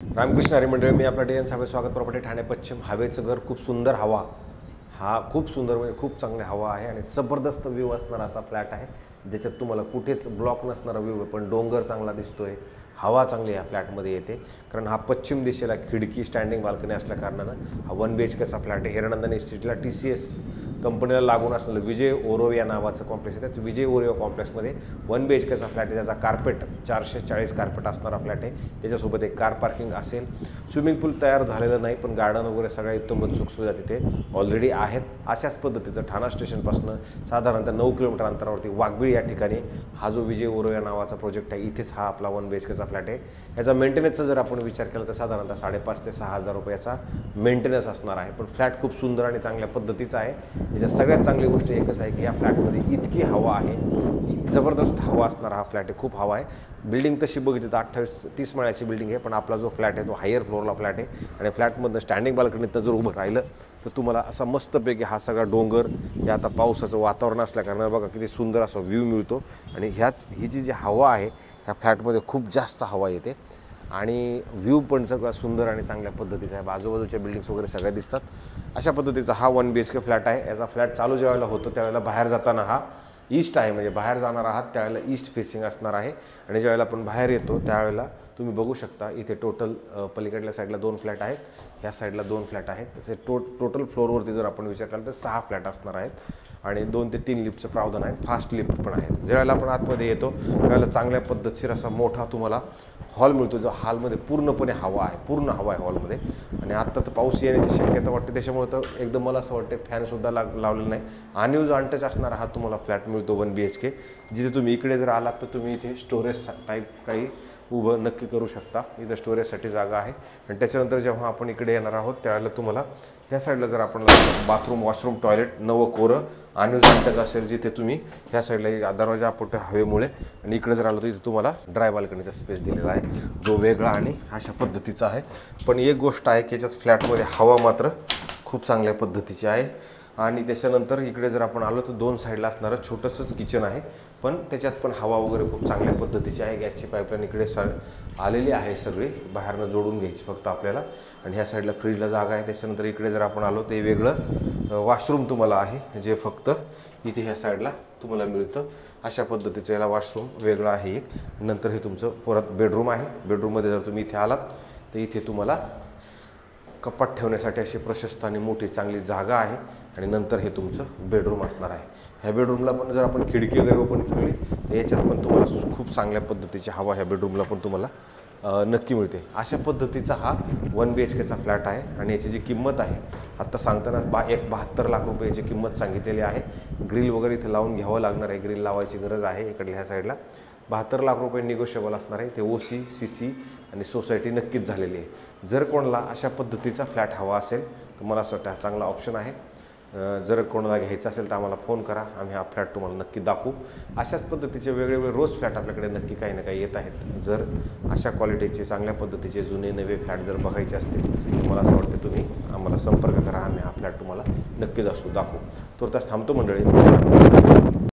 रामकृष्ण हरी मंडळी, मी आपला DN साहेब स्वागत. प्रॉपर्टी ठाणे पश्चिम. हवेचं घर, खूप सुंदर हवा. हा खूप सुंदर म्हणजे खूप चांगली हवा आहे आणि जबरदस्त व्ह्यू असणारा असा फ्लॅट आहे, ज्याच्यात तुम्हाला कुठेच ब्लॉक नसणारा व्ह्यू आहे, पण डोंगर चांगला दिसतोय, हवा चांगली या फ्लॅटमध्ये येते. कारण हा पश्चिम दिशेला खिडकी स्टँडिंग बाल्कनी असल्या कारणानं हा 1 BHKचा फ्लॅट आहे. हिरानंदानी इस्टेटला TCS कंपनीला लागून असलेलं विजय ओरोविया नावाचं कॉम्प्लेक्स आहे. त्या विजय ओरोविया कॉम्प्लेक्समध्ये 1 BHKचा फ्लॅट आहे. त्याचा कार्पेट 440 कार्पेट असणारा फ्लॅट आहे. त्याच्यासोबत एक कार पार्किंग असेल. स्विमिंग पूल तयार झालेलं नाही, पण गार्डन वगैरे सगळ्या इत्तम सुखसुविधा तिथे ऑलरेडी आहेत. अशाच पद्धतीचं ठाणा स्टेशनपासून साधारणतः 9 किलोमीटर अंतरावरती वाघबिळ या ठिकाणी हा जो विजय ओरोविया नावाचा प्रोजेक्ट आहे, इथेच हा आपला 1 BHKचा फ्लॅट आहे. याचा मेंटेनन्सचा जर आपण विचार केला तर साधारणतः 5,500 ते 6,000 रुपयाचा मेंटेनन्स असणार आहे. पण फ्लॅट खूप सुंदर आणि चांगल्या पद्धतीचा आहे. याच्यात सगळ्यात चांगली गोष्ट एकच आहे की या फ्लॅटमध्ये इतकी हवा आहे, जबरदस्त हवा असणारा हा फ्लॅट आहे. खूप हवा आहे. बिल्डिंग तशी बघितली तर 28-30 माळ्याची बिल्डिंग आहे, पण आपला जो फ्लॅट आहे तो हायर फ्लोअरला फ्लॅट आहे. आणि फ्लॅटमधनं स्टँडिंग बाल्कनीत जर उभं राहिलं तर तुम्हाला असा मस्तपैकी हा सगळा डोंगर, हे आता पावसाचं वातावरण असल्याकारणानं बघा किती सुंदर असा व्ह्यू मिळतो. आणि ही जी हवा आहे, ह्या फ्लॅटमध्ये खूप जास्त हवा येते आणि व्ह्यू पण सगळा सुंदर आणि चांगल्या पद्धतीचा आहे. आजूबाजूच्या बिल्डिंग्स वगैरे सगळ्या दिसतात. अशा पद्धतीचा हा 1 BHK फ्लॅट आहे. याचा फ्लॅट चालू ज्यावेळेला होतो त्यावेळेला बाहेर जाताना हा ईस्ट आहे, म्हणजे बाहेर जाणार आहात त्यावेळेला ईस्ट फेसिंग असणार आहे. आणि ज्यावेळेला आपण बाहेर येतो त्यावेळेला तुम्ही बघू शकता इथे टोटल पलीकडल्या साईडला 2 फ्लॅट आहेत, ह्या साईडला 2 फ्लॅट आहेत. तसे टोटल फ्लोअरवरती जर आपण विचार केला तर 6 फ्लॅट असणार आहेत. आणि 2 ते 3 लिफ्टचं प्रावधान आहे. फास्ट लिफ्ट पण आहे. ज्यावेळेला आपण आतमध्ये येतो त्यावेळेला चांगल्या पद्धतशीर असा मोठा तुम्हाला हॉल मिळतो, जो हॉलमध्ये पूर्णपणे हवा आहे, पूर्ण हवा आहे हॉलमध्ये. आणि आत्ता तर पाऊस येण्याची शक्यता वाटते, त्याच्यामुळे तर एकदम मला असं वाटते फॅनसुद्धा लावलेला नाही. अनयूज अनटच असणारा हा तुम्हाला फ्लॅट मिळतो 1 BHK. जिथे तुम्ही इकडे जर आलात तर तुम्ही इथे स्टोरेज टाईप काही उभं नक्की करू शकता. इथं स्टोरेजसाठी जागा आहे. आणि त्याच्यानंतर जेव्हा आपण इकडे येणार आहोत त्यावेळेला तुम्हाला ह्या साईडला जर आपण बाथरूम, वॉशरूम, टॉयलेट नवं कोरं अनयूज अनटच असेल, जिथे तुम्ही ह्या साईडला दरवाजा आपण हवेमुळे, आणि इकडे जर आलो तर इथे तुम्हाला ड्राय बाल्कनीचा स्पेस दिलेला आहे, जो वेगळा आणि अशा पद्धतीचा आहे. पण एक गोष्ट आहे की याच्यात फ्लॅटमध्ये हवा मात्र खूप चांगल्या पद्धतीची आहे. आणि त्याच्यानंतर इकडे जर आपण आलो तर 2 साईडला असणारं छोटंसंच किचन आहे, पण त्याच्यात पण हवा वगैरे खूप चांगल्या पद्धतीची आहे. गॅसची पाईपलाईन इकडे आलेली आहे, सगळी बाहेरनं जोडून घ्यायची फक्त आपल्याला. आणि ह्या साईडला फ्रीजला जागा आहे. त्याच्यानंतर इकडे जर आपण आलो ते वेगळं वॉशरूम तुम्हाला आहे, जे फक्त इथे ह्या साईडला तुम्हाला मिळतं. अशा पद्धतीचं याला वॉशरूम वेगळं आहे एक. नंतर हे तुमचं परत बेडरूम आहे. बेडरूममध्ये जर तुम्ही इथे आलात तर इथे तुम्हाला कपाट ठेवण्यासाठी अशी प्रशस्त आणि मोठी चांगली जागा आहे. आणि नंतर हे तुमचं बेडरूम असणार आहे. ह्या बेडरूमला पण जर आपण खिडकी वगैरे ओपन केली तर याच्यात पण तुम्हाला खूप चांगल्या पद्धतीची हवा ह्या बेडरूमला पण तुम्हाला नक्की मिळते. अशा पद्धतीचा हा 1 BHKचा फ्लॅट आहे. आणि याची जी किंमत आहे आत्ता सांगताना 72 लाख रुपये याची किंमत सांगितलेली आहे. ग्रिल वगैरे इथे लावून घ्यावं लागणार आहे, ग्रिल लावायची गरज आहे इकडल्या ह्या साईडला. 72 लाख रुपये निगोशिएबल असणार आहे. ते OC, CC आणि सोसायटी नक्कीच झालेली आहे. जर कोणाला अशा पद्धतीचा फ्लॅट हवा असेल तर मला असं वाटतं हा चांगला ऑप्शन आहे. जर कोणाला घ्यायचं असेल तर आम्हाला फोन करा, आम्ही हा फ्लॅट तुम्हाला नक्की दाखवू. अशाच पद्धतीचे वेगवेगळे रोज फ्लॅट आपल्याकडे नक्की काही ना काही येत आहेत. जर अशा क्वालिटीचे चांगल्या पद्धतीचे जुने नवे फ्लॅट जर बघायचे असतील तर मला असं वाटतं तुम्ही आम्हाला संपर्क करा, आम्ही हा फ्लॅट तुम्हाला नक्की दाखवू. तुर्तास थांबतो मंडळी.